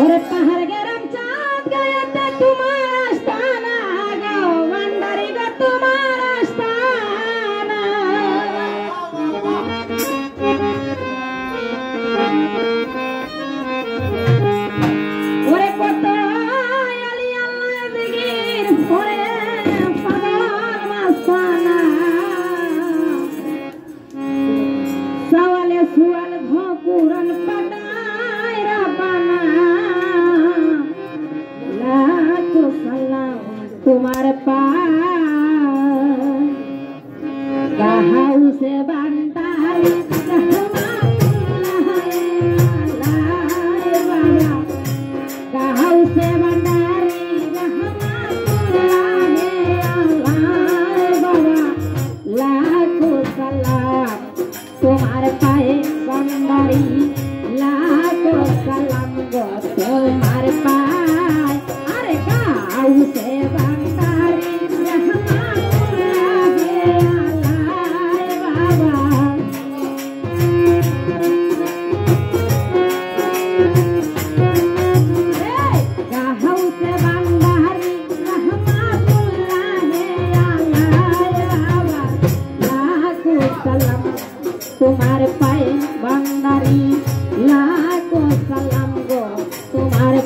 ওরে পাহাড় গেরাম চাঁদ গায়েতে তোমার আস্তানা গো ভান্ডারি গো তোমার আস্তানা ওরে কত আলি আল্লাহ জিকির করে পাগল মাস্তানা সওয়ালে সুয়াল ভকুরন পাটায় রাবানা লাখো সালাম তোমার পায় কাহাউ সে বান্দারি কাহাউ সে বান্দারি লাখো সালাম তোমার পায়ে বান্দারি লাখো সালাম গো তোমার পায় আরে কাউ সে বান্দারি तुम्हारे पाए बंदारी लाखों सलाम गो तुम्हारे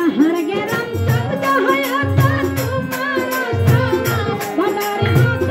पहाड़ गे राम चंद जो है तुम्हारा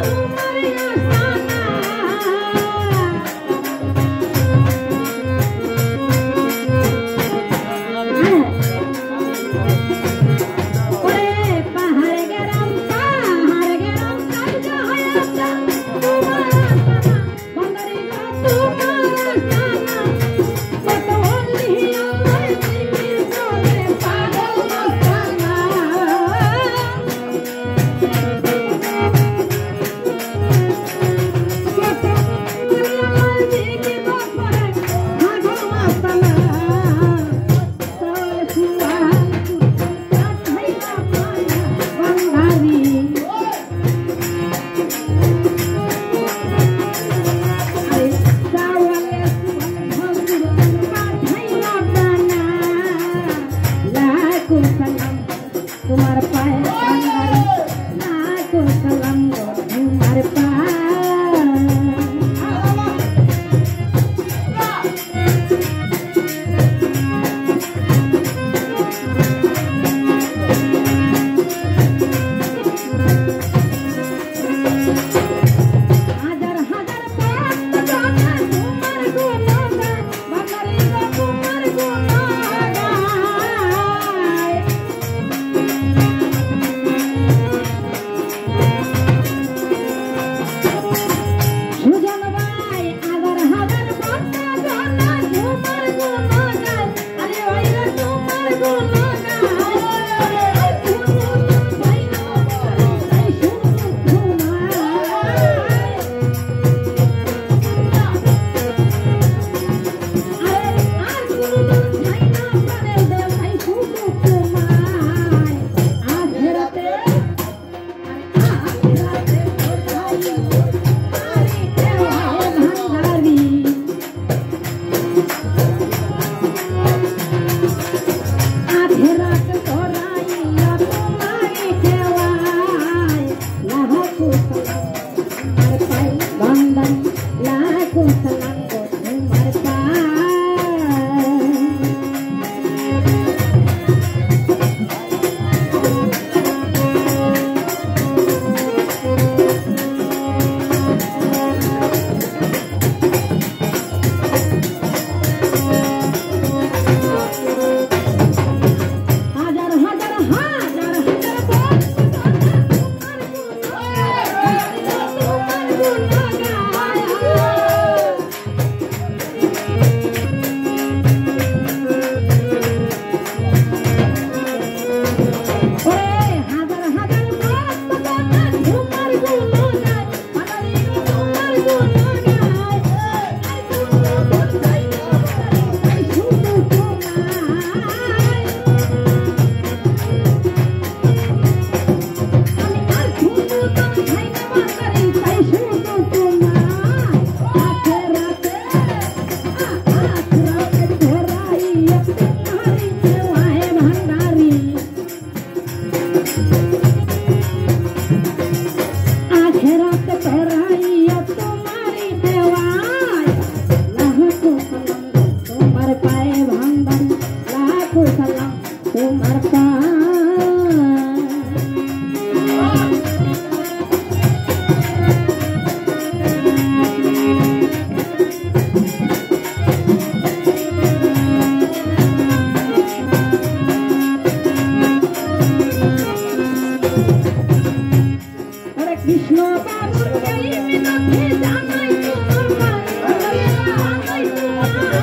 বাবুর এই মিনতি জানাই তোমার পায়ে জানাই তোমার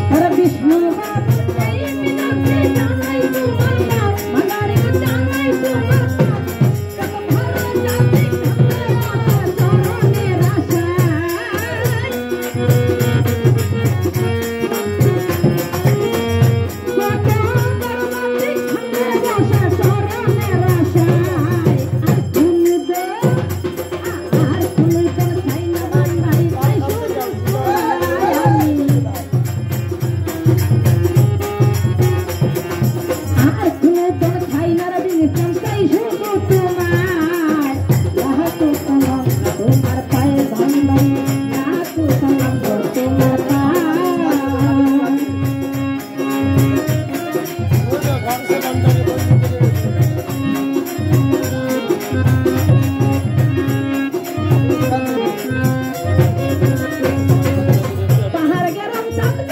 পায়ে বিষ্ণু বাবুর এই মিনতি জানাই তোমার পায়ে মাদারে জানাই তোমার Sahar garam